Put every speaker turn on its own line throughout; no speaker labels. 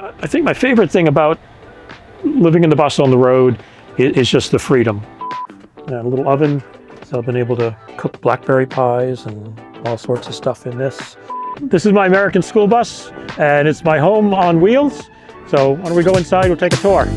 I think my favorite thing about living in the bus on the road is just the freedom. And a little oven, so I've been able to cook blackberry pies and all sorts of stuff in this. This is my American school bus, and it's my home on wheels. So why don't we go inside, we'll take a tour.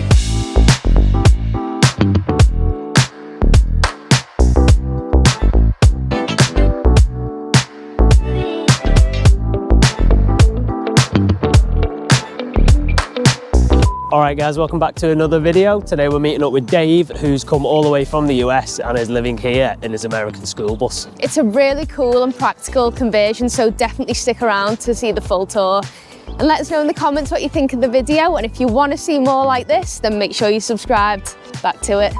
Alright guys, welcome back to another video. Today we're meeting up with Dave, who's come all the way from the US and is living here in his American school bus.
It's a really cool and practical conversion, so definitely stick around to see the full tour. And let us know in the comments what you think of the video, and if you want to see more like this, then make sure you're subscribed. Back to it.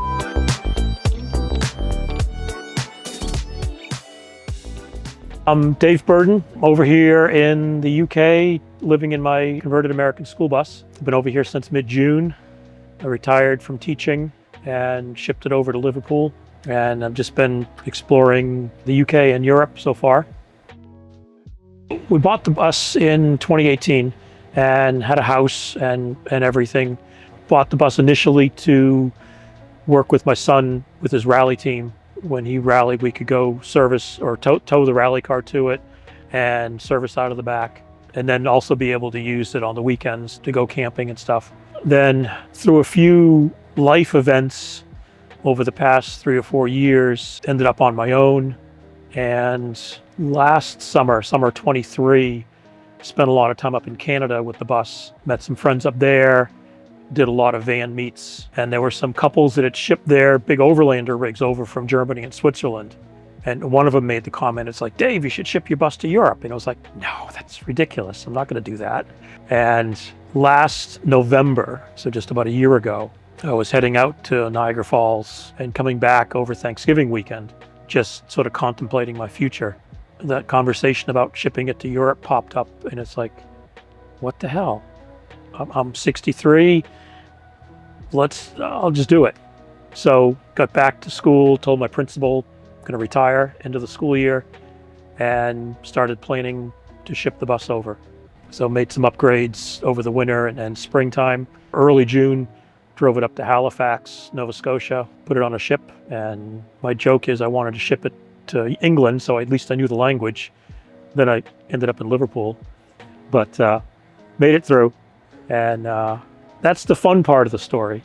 I'm Dave Burden, over here in the UK, living in my converted American school bus. I've been over here since mid-June. I retired from teaching and shipped it over to Liverpool. And I've just been exploring the UK and Europe so far. We bought the bus in 2018 and had a house and everything. Bought the bus initially to work with my son with his rally team. When he rallied, we could go service or tow the rally car to it and service out of the back, and then also be able to use it on the weekends to go camping and stuff. Then through a few life events over the past 3 or 4 years, ended up on my own. And last summer 23, spent a lot of time up in Canada with the bus, met some friends up there, did a lot of van meets, and there were some couples that had shipped their big overlander rigs over from Germany and Switzerland. And one of them made the comment, it's like, Dave, you should ship your bus to Europe. And I was like, no, that's ridiculous. I'm not going to do that. And last November, so just about a year ago, I was heading out to Niagara Falls and coming back over Thanksgiving weekend, just sort of contemplating my future. That conversation about shipping it to Europe popped up, and it's like, what the hell? I'm 63. I'll just do it. So got back to school, told my principal I'm going to retire end of the school year, and started planning to ship the bus over. So made some upgrades over the winter and springtime. Early June, drove it up to Halifax, Nova Scotia, put it on a ship. And my joke is I wanted to ship it to England, so at least I knew the language. Then I ended up in Liverpool, but made it through. And that's the fun part of the story.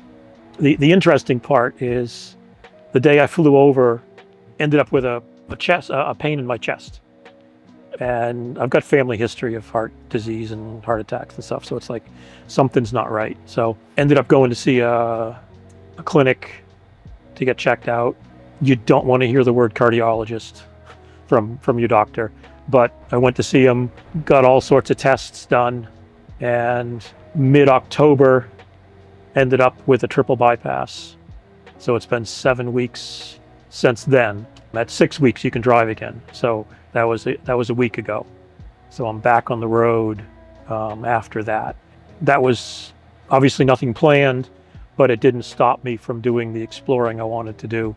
The interesting part is the day I flew over, ended up with a pain in my chest. And I've got family history of heart disease and heart attacks and stuff, so it's like something's not right. So ended up going to see a clinic to get checked out. You don't want to hear the word cardiologist from your doctor, but I went to see him, got all sorts of tests done, and mid-October ended up with a triple bypass. So it's been 7 weeks since then. At 6 weeks you can drive again. So that was a week ago. So I'm back on the road after that. That was obviously nothing planned, but it didn't stop me from doing the exploring I wanted to do.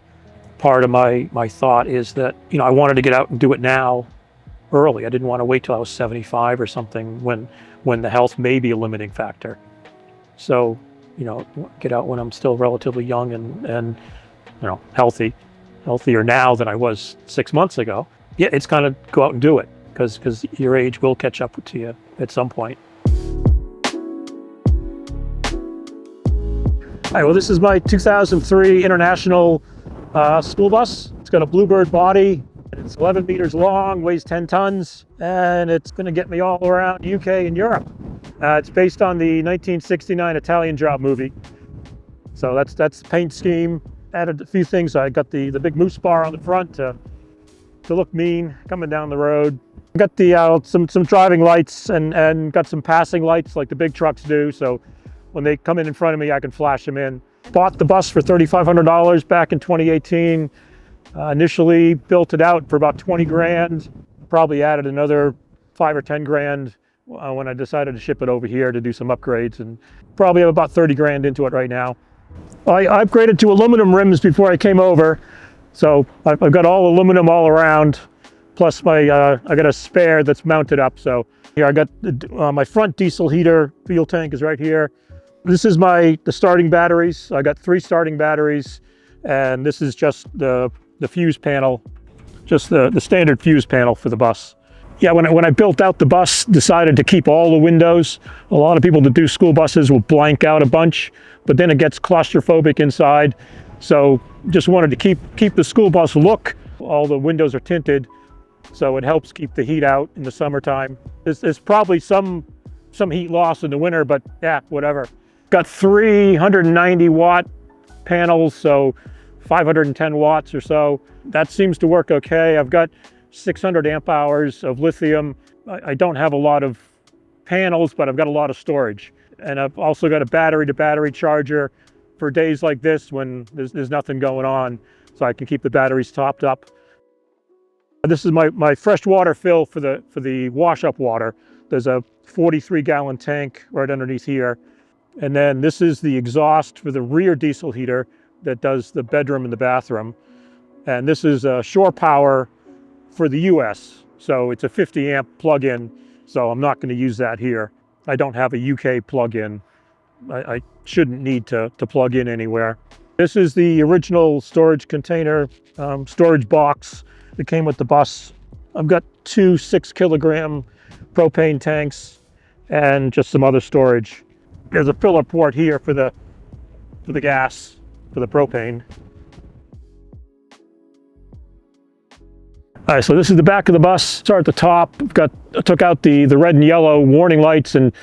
Part of my thought is that, I wanted to get out and do it now, early. I didn't want to wait till I was 75 or something when the health may be a limiting factor. So, get out when I'm still relatively young and healthier now than I was 6 months ago. Yeah, it's kind of go out and do it because your age will catch up to you at some point. All right, well, this is my 2003 International school bus. It's got a Bluebird body. It's 11 meters long, weighs 10 tons, and it's going to get me all around UK and Europe. It's based on the 1969 Italian Job movie. So that's the paint scheme. Added a few things. I got the big moose bar on the front to look mean coming down the road. Got the some driving lights and got some passing lights like the big trucks do. So when they come in front of me, I can flash them in. Bought the bus for $3,500 back in 2018. Initially built it out for about 20 grand. Probably added another 5 or 10 grand when I decided to ship it over here to do some upgrades, and probably have about 30 grand into it right now. I upgraded to aluminum rims before I came over, so I've got all aluminum all around. Plus I got a spare that's mounted up, so Here I got my front diesel heater fuel tank is right here. This is the starting batteries. I got 3 starting batteries, and this is just the fuse panel, just the standard fuse panel for the bus. Yeah, when I built out the bus, decided to keep all the windows. A lot of people that do school buses will blank out a bunch, but then it gets claustrophobic inside. So just wanted to keep the school bus look. All the windows are tinted, so it helps keep the heat out in the summertime. There's probably some heat loss in the winter, but yeah, whatever. Got 390 watt panels, so 510 watts or so. That seems to work okay. I've got 600 amp hours of lithium. I don't have a lot of panels, but I've got a lot of storage. And I've also got a battery-to-battery charger for days like this when there's nothing going on, so I can keep the batteries topped up. This is my fresh water fill for the wash-up water. There's a 43-gallon tank right underneath here. And then this is the exhaust for the rear diesel heater that does the bedroom and the bathroom. And this is a shore power for the US. So it's a 50 amp plug-in, so I'm not going to use that here. I don't have a UK plug-in. I shouldn't need to plug in anywhere. This is the original storage container, storage box that came with the bus. I've got 2 6-kilogram propane tanks and just some other storage. There's a filler port here for the gas, for the propane. All right, so this is the back of the bus. Start at the top. I took out the red and yellow warning lights and.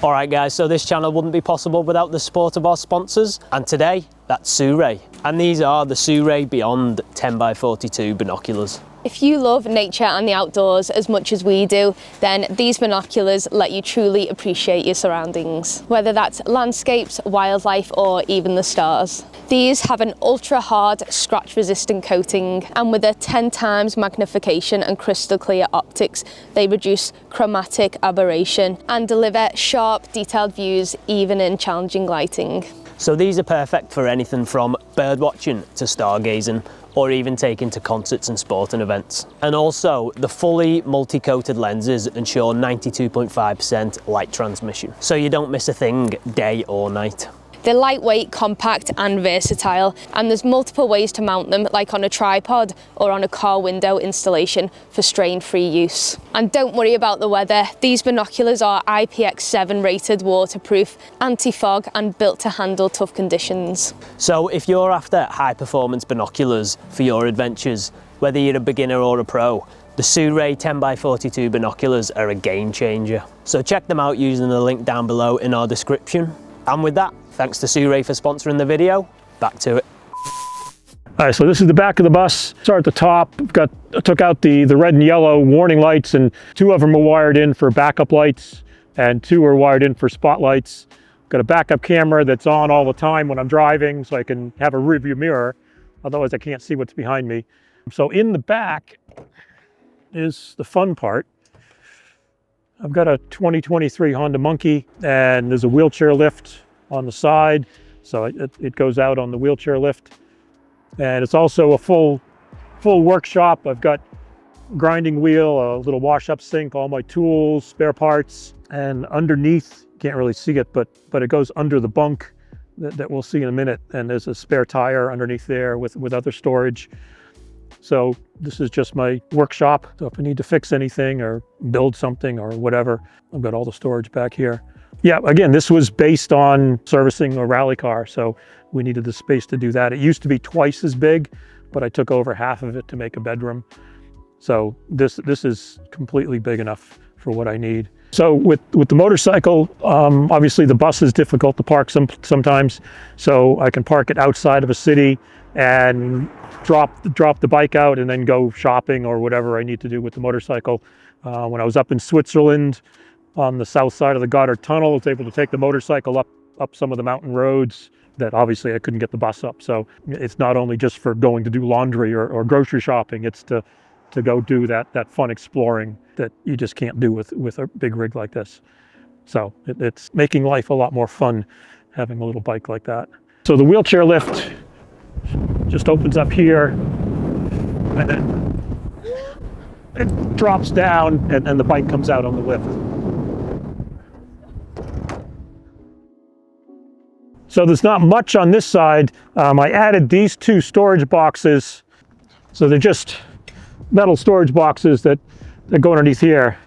All right guys, so this channel wouldn't be possible without the support of our sponsors. And today, that's Sue-Ray. And these are the Sue-Ray Beyond 10x42 binoculars.
If you love nature and the outdoors as much as we do, then these binoculars let you truly appreciate your surroundings, whether that's landscapes, wildlife, or even the stars. These have an ultra-hard, scratch-resistant coating, and with a 10 times magnification and crystal-clear optics, they reduce chromatic aberration and deliver sharp, detailed views even in challenging lighting.
So these are perfect for anything from bird watching to stargazing, or even taken to concerts and sporting events. And also, the fully multi-coated lenses ensure 92.5% light transmission, so you don't miss a thing day or night.
They're lightweight, compact and versatile, and there's multiple ways to mount them, like on a tripod or on a car window installation for strain-free use. And don't worry about the weather. These binoculars are IPX7 rated, waterproof, anti-fog and built to handle tough conditions.
So if you're after high-performance binoculars for your adventures, whether you're a beginner or a pro, the Sue-Ray 10x42 binoculars are a game changer. So check them out using the link down below in our description. And with that, thanks to Sue-Ray for sponsoring the video. Back to it.
All right, so this is the back of the bus. Start at the top. I took out the red and yellow warning lights, and 2 of them are wired in for backup lights, and 2 are wired in for spotlights. Got a backup camera that's on all the time when I'm driving, so I can have a rearview mirror. Otherwise, I can't see what's behind me. So in the back is the fun part. I've got a 2023 Honda Monkey, and there's a wheelchair lift on the side, so it goes out on the wheelchair lift. And it's also a full workshop. I've got grinding wheel, a little wash-up sink, all my tools, spare parts, and underneath, can't really see it, but it goes under the bunk that we'll see in a minute, and there's a spare tire underneath there with other storage. So this is just my workshop. So if I need to fix anything or build something or whatever, I've got all the storage back here. Yeah, again, this was based on servicing a rally car, so we needed the space to do that. It used to be twice as big, but I took over half of it to make a bedroom. So this is completely big enough for what I need. So with the motorcycle, obviously the bus is difficult to park sometimes, so I can park it outside of a city and drop the bike out and then go shopping or whatever I need to do with the motorcycle. When I was up in Switzerland on the south side of the Goddard Tunnel, I was able to take the motorcycle up some of the mountain roads that obviously I couldn't get the bus up. So it's not only just for going to do laundry or grocery shopping, it's to go do that fun exploring that you just can't do with a big rig like this. So it's making life a lot more fun having a little bike like that. So the wheelchair lift just opens up here, and then it drops down and the bike comes out on the lift. So there's not much on this side. I added these two storage boxes. So they're just metal storage boxes that go underneath here.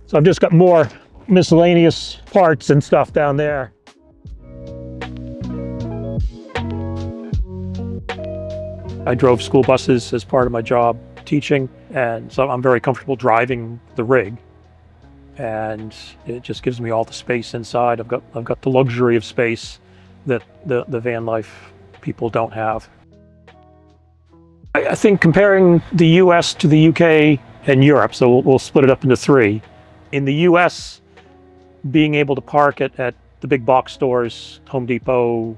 So I've just got more miscellaneous parts and stuff down there. I drove school buses as part of my job teaching, and so I'm very comfortable driving the rig, and it just gives me all the space inside. I've got the luxury of space that the van life people don't have. I think comparing the US to the UK and Europe, so we'll split it up into three. In the US, being able to park at the big box stores, Home Depot,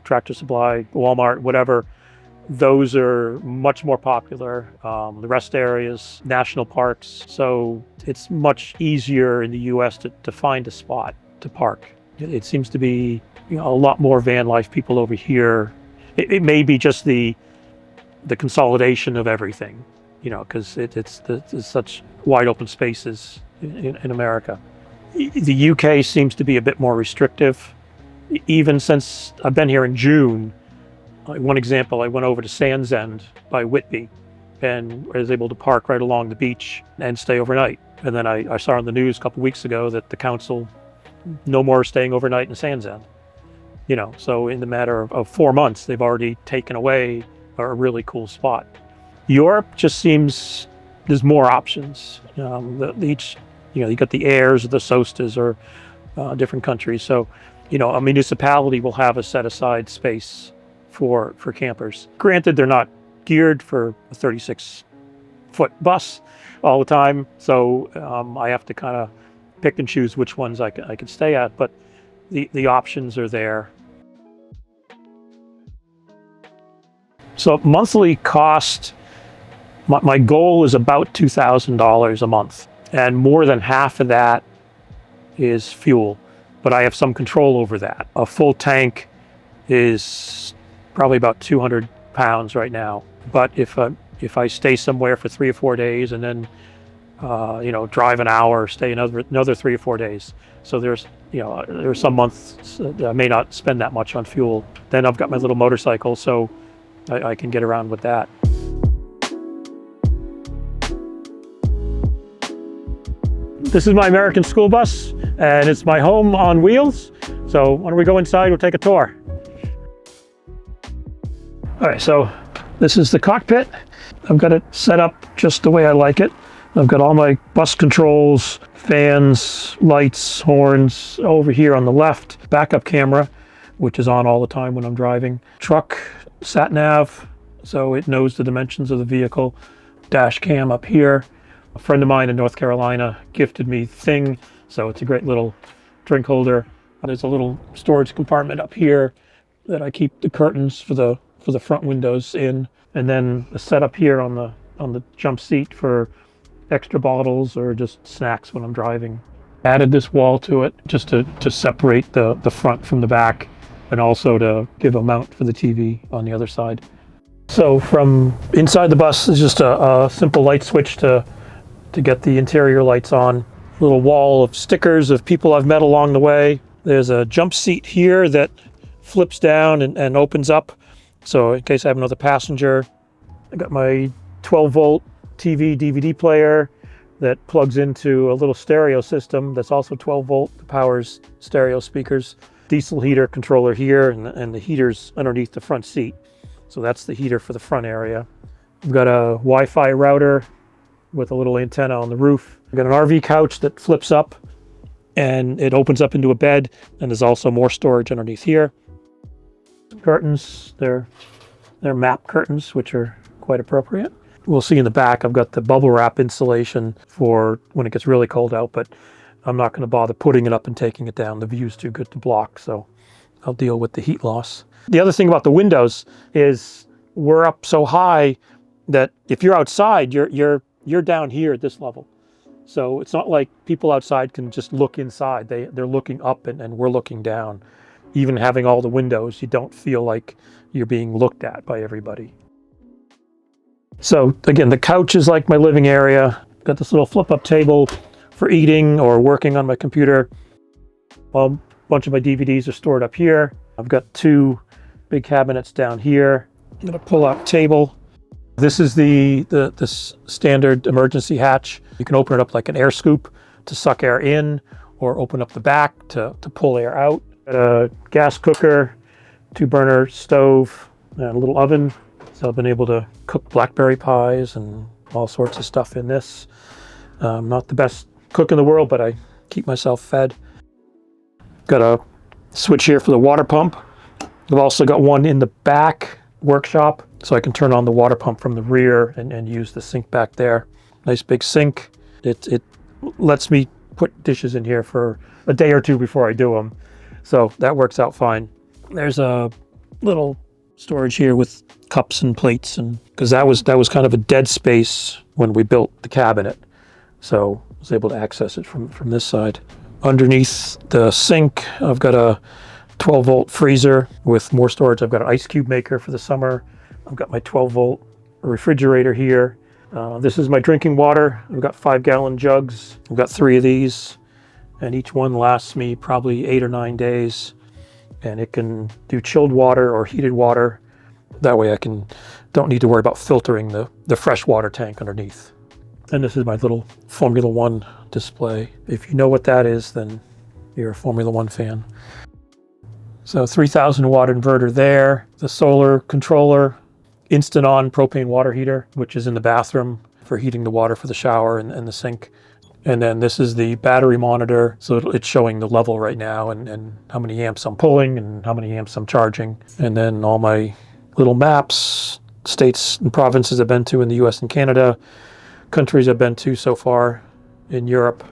Tractor Supply, Walmart, whatever, those are much more popular. The rest areas, national parks, so it's much easier in the US to find a spot to park. It seems to be, a lot more van life people over here. It may be just the consolidation of everything, because it's such wide open spaces in America. The UK seems to be a bit more restrictive. Even since I've been here in June, one example, I went over to Sands End by Whitby and was able to park right along the beach and stay overnight. And then I saw on the news a couple weeks ago that the council, no more staying overnight in Sands End. So in the matter of 4 months, they've already taken away a really cool spot. Europe just seems there's more options. You got the Airs or the Sostas or different countries. So, a municipality will have a set aside space for campers. Granted, they're not geared for a 36-foot bus all the time, so I have to kind of pick and choose which ones I can stay at, but the options are there. So monthly cost, my goal is about $2,000 a month, and more than half of that is fuel, but I have some control over that. A full tank is probably about 200 pounds right now, but if I stay somewhere for 3 or 4 days and then drive an hour, stay another 3 or 4 days, so there's some months that I may not spend that much on fuel. Then I've got my little motorcycle, so I can get around with that. This is my American school bus, and it's my home on wheels. So why don't we go inside, we'll take a tour. All right, so this is the cockpit. I've got it set up just the way I like it. I've got all my bus controls, fans, lights, horns over here on the left. Backup camera, which is on all the time when I'm driving. Truck, sat nav, so it knows the dimensions of the vehicle. Dash cam up here. A friend of mine in North Carolina gifted me Thing, so it's a great little drink holder. There's a little storage compartment up here that I keep the curtains for the front windows in, and then a setup here on the jump seat for extra bottles or just snacks when I'm driving. Added this wall to it just to separate the front from the back, and also to give a mount for the TV on the other side. So from inside the bus is just a simple light switch to get the interior lights on. Little wall of stickers of people I've met along the way. There's a jump seat here that flips down and opens up, so in case I have another passenger. I got my 12-volt TV DVD player that plugs into a little stereo system that's also 12-volt, that powers stereo speakers. Diesel heater controller here, and the heater's underneath the front seat. So that's the heater for the front area. We've got a Wi-Fi router with a little antenna on the roof. We've got an RV couch that flips up and it opens up into a bed, and there's also more storage underneath here. Curtains, they're map curtains, which are quite appropriate. We'll see in the back, I've got the bubble wrap insulation for when it gets really cold out, but I'm not going to bother putting it up and taking it down. The view's too good to block, so I'll deal with the heat loss. The other thing about the windows is we're up so high that if you're outside, you're down here at this level. So it's not like people outside can just look inside. They're looking up and we're looking down. Even having all the windows, you don't feel like you're being looked at by everybody. So again, the couch is like my living area. Got this little flip-up table for eating or working on my computer. A bunch of my DVDs are stored up here. I've got 2 big cabinets down here. I'm gonna pull out table. This is the standard emergency hatch. You can open it up like an air scoop to suck air in, or open up the back to pull air out. Got a gas cooker, 2-burner stove, and a little oven. So I've been able to cook blackberry pies and all sorts of stuff in this. Not the best cook in the world, but I keep myself fed. Got a switch here for the water pump. I've also got one in the back workshop, so I can turn on the water pump from the rear and use the sink back there. Nice big sink. It lets me put dishes in here for a day or 2 before I do them. So that works out fine. There's a little storage here with cups and plates, and because that was kind of a dead space when we built the cabinet. So I was able to access it from this side. Underneath the sink, I've got a 12-volt freezer with more storage. I've got an ice cube maker for the summer. I've got my 12-volt refrigerator here. This is my drinking water. I've got 5-gallon jugs. I've got 3 of these, and each one lasts me probably 8 or 9 days. And it can do chilled water or heated water. That way I don't need to worry about filtering the fresh water tank underneath. And this is my little Formula One display. If you know what that is, then you're a Formula One fan. So 3,000 watt inverter there, the solar controller, instant on propane water heater, which is in the bathroom for heating the water for the shower and the sink. And then this is the battery monitor. So it's showing the level right now and how many amps I'm pulling and how many amps I'm charging. And then all my little maps, states and provinces I've been to in the US and Canada, countries I've been to so far in Europe.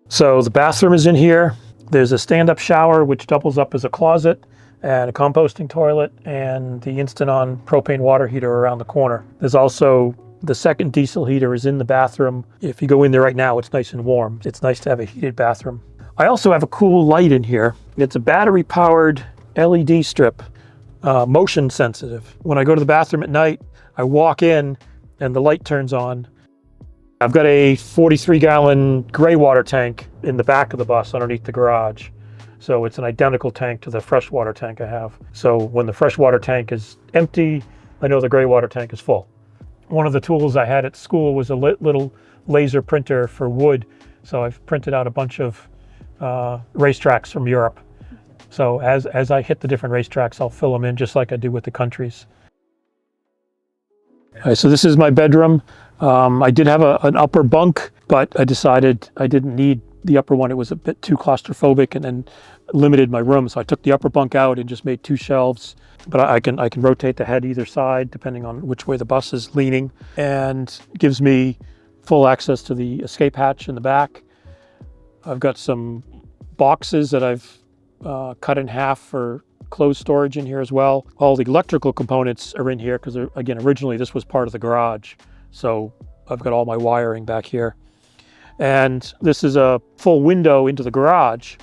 So the bathroom is in here. There's a stand-up shower, which doubles up as a closet, and a composting toilet, and the instant-on propane water heater around the corner. There's also the second diesel heater is in the bathroom. If you go in there right now, it's nice and warm. It's nice to have a heated bathroom. I also have a cool light in here. It's a battery-powered LED strip, motion sensitive. When I go to the bathroom at night, I walk in and the light turns on. I've got a 43-gallon gray water tank in the back of the bus underneath the garage. So it's an identical tank to the freshwater tank I have. So when the freshwater tank is empty, I know the gray water tank is full. One of the tools I had at school was a little laser printer for wood. So I've printed out a bunch of racetracks from Europe. So as I hit the different racetracks, I'll fill them in just like I do with the countries. All right, so this is my bedroom. I did have an upper bunk, but I decided I didn't need the upper one. It was a bit too claustrophobic and limited my room. So I took the upper bunk out and just made 2 shelves. But I can rotate the head either side depending on which way the bus is leaning, and gives me full access to the escape hatch in the back. I've got some boxes that I've cut in half for clothes storage in here as well. All the electrical components are in here because, again, originally this was part of the garage. So I've got all my wiring back here. And this is a full window into the garage.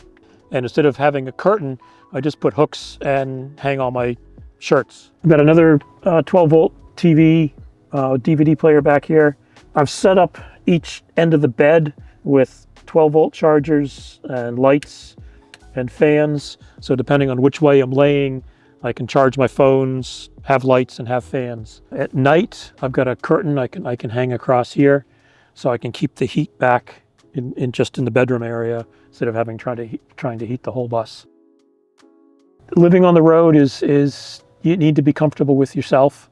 And instead of having a curtain, I just put hooks and hang all my shirts. I've got another 12-volt TV, DVD player back here. I've set up each end of the bed with 12-volt chargers and lights and fans. So depending on which way I'm laying, I can charge my phones, have lights, and have fans. At night, I've got a curtain I can hang across here, so I can keep the heat back in just in the bedroom area instead of trying to heat the whole bus. Living on the road is you need to be comfortable with yourself,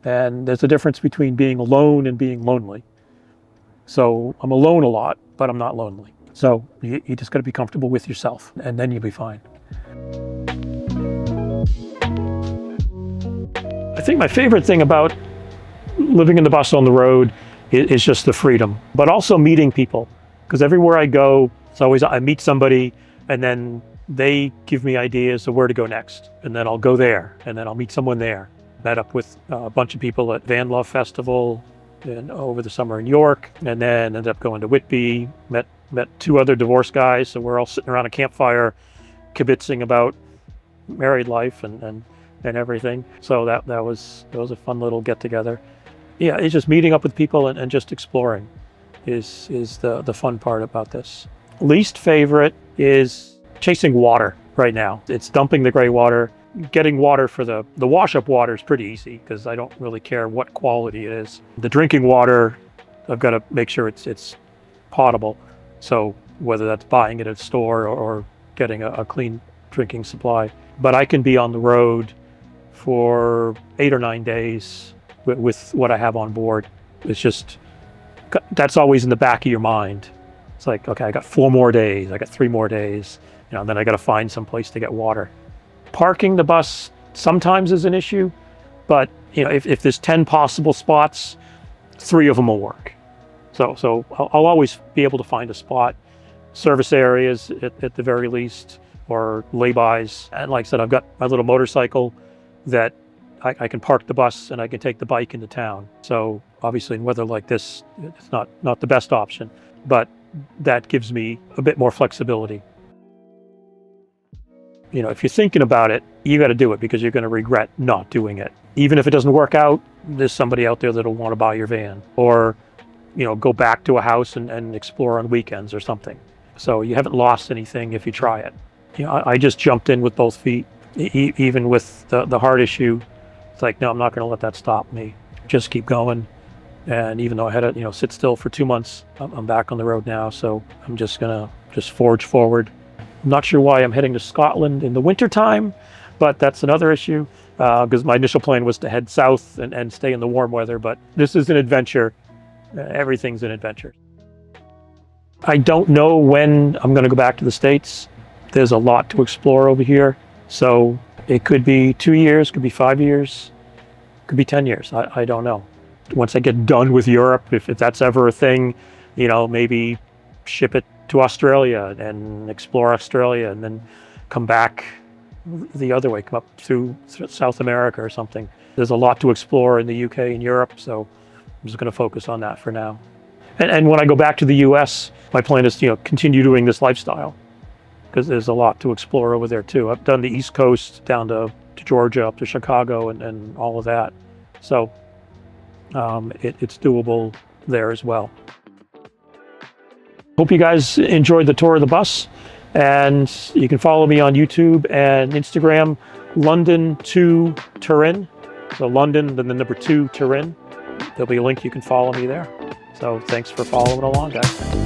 and there's a difference between being alone and being lonely. So I'm alone a lot, but I'm not lonely. So you just got to be comfortable with yourself, and then you'll be fine. I think my favorite thing about living in the bus on the road is just the freedom, but also meeting people. Because everywhere I go, it's always I meet somebody, and then they give me ideas of where to go next. And then I'll go there, and then I'll meet someone there. Met up with a bunch of people at Vanlife Festival and over the summer in York, and then ended up going to Whitby, met 2 other divorced guys. So we're all sitting around a campfire kibitzing about married life and everything. So that was a fun little get together. Yeah, it's just meeting up with people and just exploring is the fun part about this. Least favorite is chasing water right now. It's dumping the gray water. Getting water for the wash-up water is pretty easy because I don't really care what quality it is. The drinking water, I've got to make sure it's potable. So whether that's buying it at a store or getting a clean drinking supply. But I can be on the road for 8 or 9 days with what I have on board. It's just, that's always in the back of your mind. It's like, okay, I got 4 more days, I got 3 more days, and then I got to find some place to get water. Parking the bus sometimes is an issue, but if there's 10 possible spots, 3 of them will work. So I'll always be able to find a spot. Service areas at the very least, or lay-bys. And like I said, I've got my little motorcycle that I can park the bus and I can take the bike into town. So obviously in weather like this, it's not the best option, but that gives me a bit more flexibility. If you're thinking about it, you got to do it because you're going to regret not doing it. Even if it doesn't work out, there's somebody out there that'll want to buy your van, or go back to a house and explore on weekends or something. So you haven't lost anything if you try it. I just jumped in with both feet, even with the heart issue. It's like, no, I'm not going to let that stop me. Just keep going. And even though I had to, sit still for 2 months, I'm back on the road now. So I'm just going to forge forward. I'm not sure why I'm heading to Scotland in the winter time, but that's another issue because my initial plan was to head south and stay in the warm weather. But this is an adventure. Everything's an adventure. I don't know when I'm going to go back to the States. There's a lot to explore over here. So it could be 2 years, could be 5 years, could be 10 years. I don't know. Once I get done with Europe, if that's ever a thing, maybe ship it to Australia and explore Australia and then come back the other way, come up through South America or something. There's a lot to explore in the UK and Europe, so I'm just going to focus on that for now. And when I go back to the US, my plan is to continue doing this lifestyle because there's a lot to explore over there too. I've done the East Coast down to Georgia, up to Chicago and all of that. So it's doable there as well. Hope you guys enjoyed the tour of the bus, and you can follow me on YouTube and Instagram, London to Turin. So London, then the number 2 Turin. There'll be a link, you can follow me there. So thanks for following along, guys.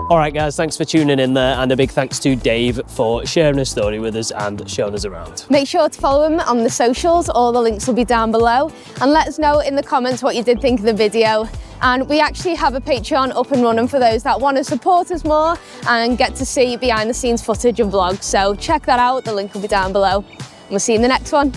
Alright guys, thanks for tuning in there, and a big thanks to Dave for sharing his story with us and showing us around.
Make sure to follow him on the socials, all the links will be down below, and let us know in the comments what you did think of the video. And we actually have a Patreon up and running for those that want to support us more and get to see behind the scenes footage and vlogs, so check that out, the link will be down below. And we'll see you in the next one.